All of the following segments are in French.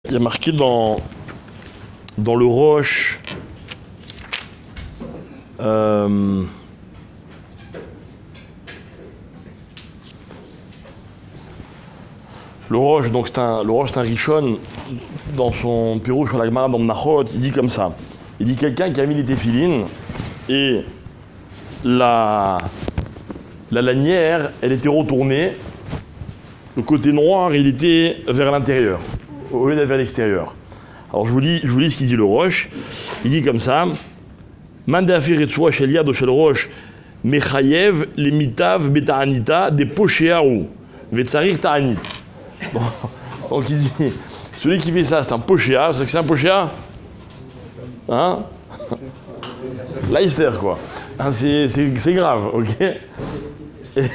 Il y a marqué dans le Roche, le Roche, donc c'est un Rishon, dans son Pirouche sur la Gemara dans Menachot, il dit comme ça. Il dit quelqu'un qui a mis les téphilines et la lanière, elle était retournée, le côté noir, il était vers l'intérieur, au lieu d'être vers l'extérieur. Alors je vous lis ce qu'il dit le Roche. Il dit comme ça: Mande afir etzua shel yad o shel rosh mechayev lemitav beta'anita de posheahu vetzarir ta'anit. Donc il dit, celui qui fait ça, c'est un poshéa. C'est que c'est un poshéa, hein? Leicester, quoi. Hein, c'est grave, ok? Et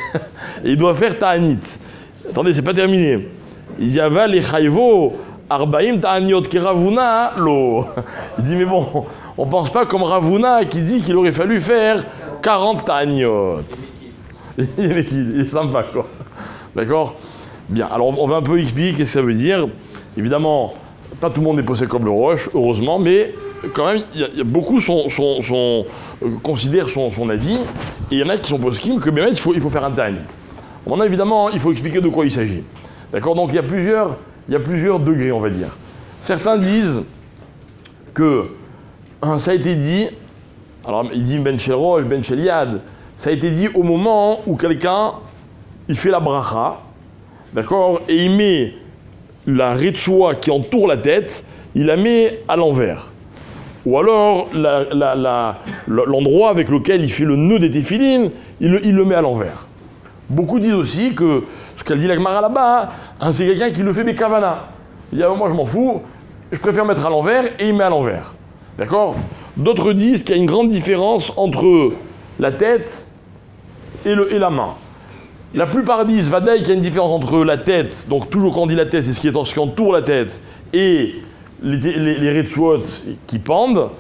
il doit faire ta'anit. Attendez, c'est pas terminé. Il dit aval les chayvo arbaim ta'aniot ki Ravuna lo. Il dit mais bon, on pense pas comme Ravuna qui dit qu'il aurait fallu faire 40 ta'aniot. Il est sympa, quoi. D'accord? Bien, alors on va un peu expliquer ce que ça veut dire. Évidemment, pas tout le monde est posé comme le Roche, heureusement, mais quand même, il y a beaucoup considèrent son avis, et il y en a qui sont poskim que il faut faire un ta'anit. Maintenant, évidemment, il faut expliquer de quoi il s'agit. D'accord? Donc il y a plusieurs degrés, on va dire. Certains disent que ça a été dit, alors il dit Ben Shel Rosh, Ben Shel Yad, ça a été dit au moment où quelqu'un, il fait la bracha, d'accord, et il met la retsua qui entoure la tête, il la met à l'envers. Ou alors, l'endroit avec lequel il fait le nœud des téphilines, il le met à l'envers. Beaucoup disent aussi que, ce qu'elle dit la Gemara là-bas, hein, c'est quelqu'un qui le fait bekavana. Il dit, moi je m'en fous, je préfère mettre à l'envers, et il met à l'envers. D'accord? D'autres disent qu'il y a une grande différence entre la tête et la main. La plupart disent, Vadaï, qu'il y a une différence entre la tête, donc toujours quand on dit la tête, c'est ce qui entoure la tête, et les retsuot qui pendent,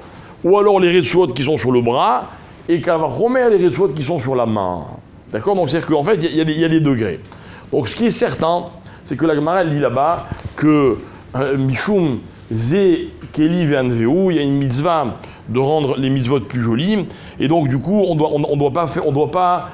ou alors les retsuot qui sont sur le bras, et Kavachomer, les retsuot qui sont sur la main. D'accord? Donc c'est-à-dire qu'en fait, il y a des degrés. Donc ce qui est certain, c'est que la Gemara, elle dit là-bas que Mishum Ze Keli Ve'anveu, il y a une mitzvah de rendre les mitzvot plus jolies, et donc du coup, on doit pas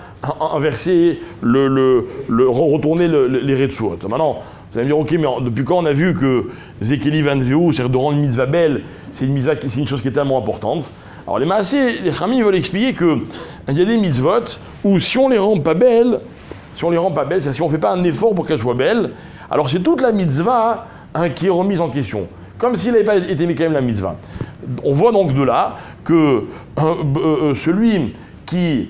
inverser retourner les retsuot. Maintenant, vous allez me dire, ok, mais depuis quand on a vu que Zekeli Vanveu, c'est-à-dire de rendre une mitzvah belle, c'est une chose qui est tellement importante. Alors les Maasé, les Chami veulent expliquer qu'il y a des mitzvot où si on les rend pas belles, si on fait pas un effort pour qu'elles soient belles, alors c'est toute la mitzvah qui est remise en question. Comme s'il n'avait pas été quand même la mitzvah. On voit donc de là que celui qui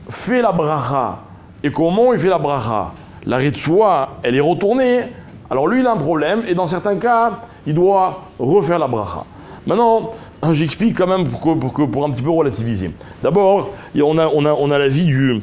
fait la bracha, et comment il fait la bracha, la retsua, elle est retournée, alors lui il a un problème, et dans certains cas, il doit refaire la bracha. Maintenant, j'explique quand même pour un petit peu relativiser. D'abord, on a l'avis du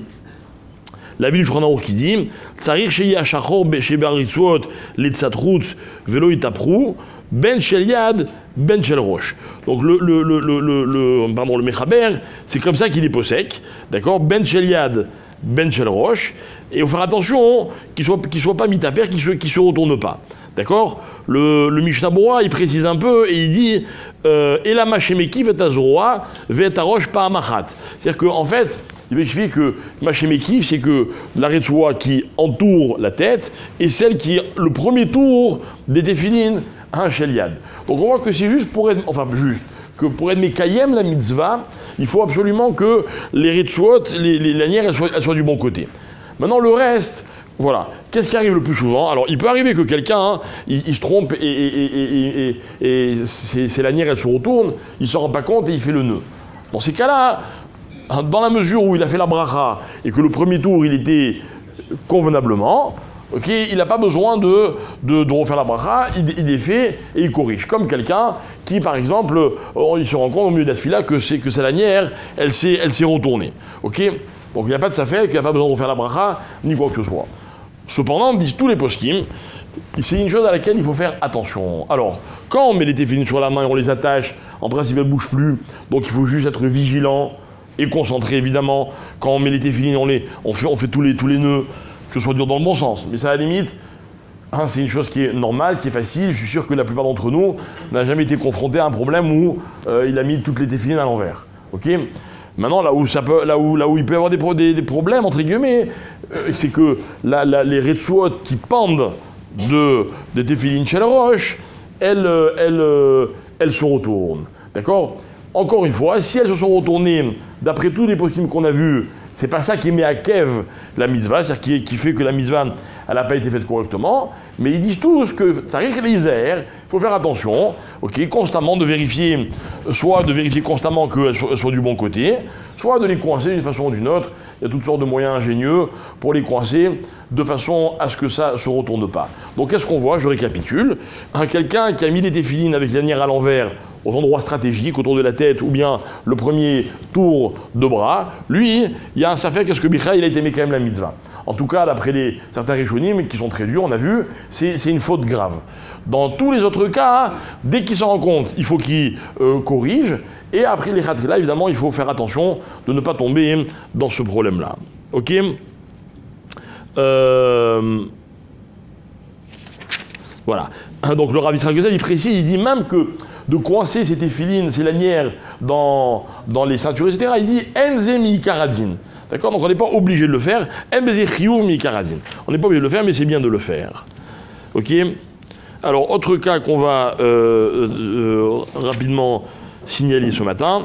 Shulchan Aruch qui dit Tsarir sheya shachor sheba ritzuot litzatrut velo itapru ben shel yad ben shel rosh. Donc le Mechaber, c'est comme ça qu'il est possèque, d'accord, ben shel yad ben shel rosh, et il faut faire attention qu'il soit pas mis à pair, qu'il se retourne pas. D'accord? Le Mishnah Bora, il précise un peu et il dit Ela mashemeki vetazroa vetarosh pa'amachat. C'est-à-dire qu'en fait, il va expliquer que mashemeki, c'est que la retsua qui entoure la tête est celle qui est le premier tour des téphilines à un shel yad. Donc on voit que c'est juste pour être mekayem la mitzvah, il faut absolument que les retsuot, les lanières, elles soient du bon côté. Maintenant le reste, voilà. Qu'est-ce qui arrive le plus souvent? Alors, il peut arriver que quelqu'un, il se trompe et ses lanières, elles se retournent, il ne s'en rend pas compte et il fait le nœud. Dans ces cas-là, dans la mesure où il a fait la bracha et que le premier tour, il était convenablement, okay, il n'a pas besoin de refaire la bracha, il défait et il corrige. Comme quelqu'un qui, par exemple, il se rend compte au milieu de la tefila que sa lanière, elle s'est retournée. Okay? Donc il n'y a pas de safek, il n'y a pas besoin de refaire la bracha, ni quoi que ce soit. Cependant, disent tous les poskim, c'est une chose à laquelle il faut faire attention. Alors, quand on met les téphilines sur la main et on les attache, en principe elles ne bougent plus, donc il faut juste être vigilant et concentré évidemment. Quand on met les téphilines, on fait tous les nœuds, que ce soit dur dans le bon sens. Mais ça, à la limite, Hein, c'est une chose qui est normale, qui est facile. Je suis sûr que la plupart d'entre nous n'a jamais été confronté à un problème où il a mis toutes les téfilines à l'envers. Ok ? Maintenant, là où il peut y avoir des problèmes, entre guillemets, c'est que les retsuot qui pendent des téfilines chez le roche, elles se retournent. D'accord ? Encore une fois, si elles se sont retournées, d'après tous les poskim qu'on a vus, c'est pas ça qui met à kev la mitzvah, c'est-à-dire qui fait que la mitzvah elle n'a pas été faite correctement, mais ils disent tous que ça risque les airs, il faut faire attention, ok, constamment de vérifier, soit de vérifier constamment qu'elles soient du bon côté, soit de les coincer d'une façon ou d'une autre. Il y a toutes sortes de moyens ingénieux pour les coincer de façon à ce que ça ne se retourne pas. Donc qu'est-ce qu'on voit? Je récapitule. Quelqu'un qui a mis les téfilines avec l'anière à l'envers aux endroits stratégiques, autour de la tête, ou bien le premier tour de bras, lui, il y a un safek, qu'est-ce que Bichra, il a été mis quand même la mitzvah. En tout cas, d'après certains rishonim, qui sont très durs, on a vu, c'est une faute grave. Dans tous les autres cas, dès qu'il s'en rend compte, il faut qu'il corrige, et après les khatila, évidemment, il faut faire attention de ne pas tomber dans ce problème-là. Ok ? Voilà. Donc le Rav Yitzhak Yosef, il précise, il dit même que de coincer ces téfilines, ces lanières dans les ceintures, etc., il dit « enze mi karadin ». D'accord? Donc on n'est pas obligé de le faire. « Enze chiyuv mi karadin ». On n'est pas obligé de le faire, mais c'est bien de le faire. Ok? Alors, autre cas qu'on va rapidement signaler ce matin.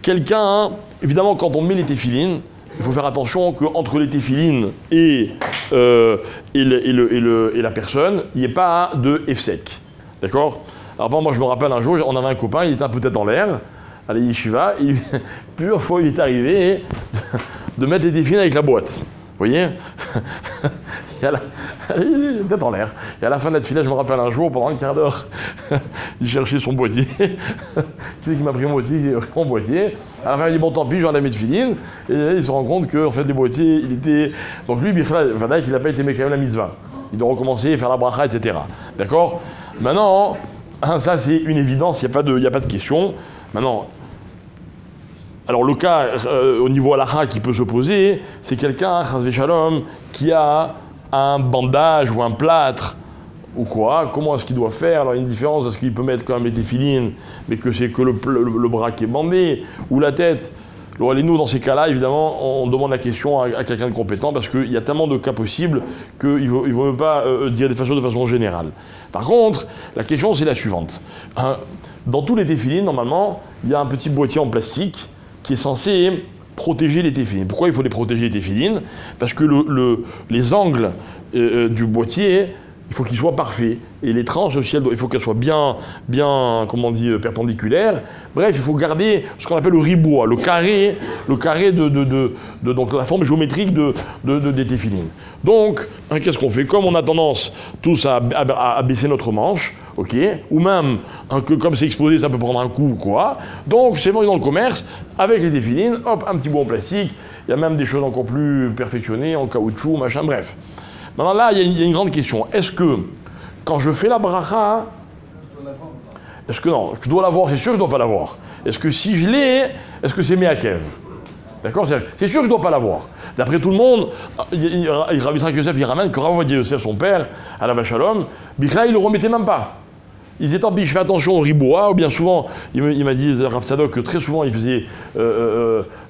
Quelqu'un, évidemment, quand on met les téfilines, il faut faire attention qu'entre les téfilines et la personne, il n'y ait pas de efsek. D'accord? Alors, moi, je me rappelle un jour, on avait un copain, il était un peu tête en l'air, à la yeshiva, plusieurs fois, il est arrivé de mettre les téfilines avec la boîte. Vous voyez? Il est tête en l'air. Et à la fin de la tefila, je me rappelle un jour, pendant un quart d'heure, il cherchait son boîtier. Qui c'est qui m'a pris mon boîtier? J'ai pris mon boîtier. À la fin, il dit bon, tant pis, j'en ai mis de filine. Et il se rend compte que, en fait, les boîtiers, il était. Donc lui, Vadaïk, il n'a pas été mécréé la mitzvah. Il doit recommencer, faire la bracha, etc. D'accord? Maintenant, ça, c'est une évidence, il n'y a pas de question. Maintenant, alors le cas au niveau halakha qui peut se poser, c'est quelqu'un, chas shalom, qui a un bandage ou un plâtre ou quoi, comment est-ce qu'il doit faire? Alors il y a une différence, est-ce qu'il peut mettre quand même les téfilines, mais que c'est que le bras qui est bandé, ou la tête? Alors nous, dans ces cas-là, évidemment, on demande la question à quelqu'un de compétent, parce qu'il y a tellement de cas possibles qu'il ne vaut pas dire de façon générale. Par contre, la question c'est la suivante. Dans tous les téfilines, normalement, il y a un petit boîtier en plastique qui est censé protéger les téfilines. Pourquoi il faut les protéger les téfilines? Parce que les angles du boîtier, il faut qu'ils soient parfaits. Et les tranches aussi, il faut qu'elles soient bien, comment on dit, perpendiculaires. Bref, il faut garder ce qu'on appelle le riboua, le carré donc la forme géométrique des téfilines. Donc, qu'est-ce qu'on fait? Comme on a tendance tous à baisser notre manche, ok, ou même que comme c'est exposé, ça peut prendre un coup ou quoi. Donc, c'est vendu dans le commerce avec les téfilines, hop, un petit bout en plastique. Il y a même des choses encore plus perfectionnées, en caoutchouc, machin, bref. Maintenant là, il y a une grande question. Est-ce que, quand je fais la bracha, est-ce que non, je dois l'avoir, c'est sûr que je ne dois pas l'avoir. Est-ce que si je l'ai, est-ce que c'est Meakev? D'accord? C'est sûr que je ne dois pas l'avoir. D'après tout le monde, Rav Yitzhak Yosef, il ramène que Rav Ovadia Yosef, son père, à la Vachalom, Bichla, il ne le remettait même pas. Il disait tant pis, je fais attention au riboua, ou bien souvent, il m'a dit, Rav Tzadok, que très souvent il faisait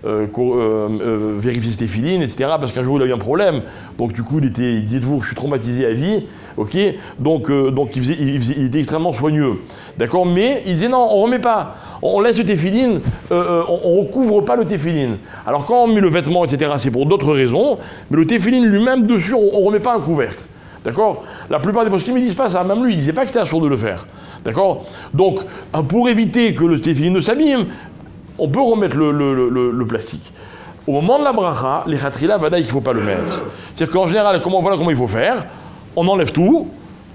vérifier ses téfilines, etc., parce qu'un jour il a eu un problème. Donc du coup, il disait toujours, je suis traumatisé à vie, ok? Donc il était extrêmement soigneux. D'accord? Mais il disait non, on ne remet pas. On laisse le téfilin, on ne recouvre pas le téfilin. Alors quand on met le vêtement, etc., c'est pour d'autres raisons, mais le téfilin lui-même, dessus, on ne remet pas un couvercle. D'accord? La plupart des poskim ne disent pas ça, même lui, il ne disait pas que c'était assourd de le faire. D'accord? Donc, pour éviter que le téfilin ne s'abîme, on peut remettre le plastique. Au moment de la bracha, les khatrila, vadaï, il ne faut pas le mettre. C'est-à-dire qu'en général, voilà comment il faut faire. On enlève tout,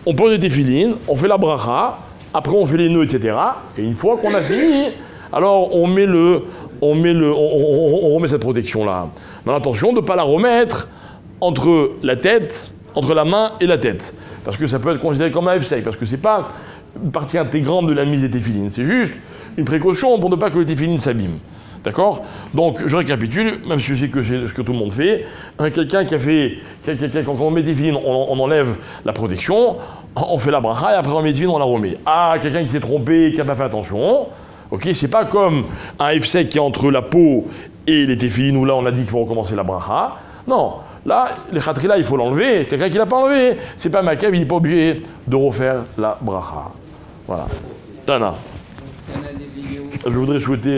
on pose les téfilines, on fait la bracha, après on fait les nœuds, etc. Et une fois qu'on a fini, alors on remet cette protection-là. Mais attention de ne pas la remettre entre la main et la tête. Parce que ça peut être considéré comme un F-Sec, parce que c'est pas une partie intégrante de la mise des téfilines. C'est juste une précaution pour ne pas que les téfilines s'abîment. D'accord? Donc, je récapitule, même si je sais que c'est ce que tout le monde fait. Quelqu'un qui a fait, quand on met des téfilines, on enlève la protection, on fait la bracha, et après on met des téfilines, on la remet. Ah, quelqu'un qui s'est trompé, qui n'a pas fait attention, ok, c'est pas comme un F-sec qui est entre la peau et les téfilines, où là on a dit qu'il faut recommencer la bracha. Non, là, les khatrila, il faut l'enlever. Quelqu'un qui l'a pas enlevé, c'est pas ma cave, il n'est pas obligé de refaire la bracha. Voilà. Tana. Je voudrais souhaiter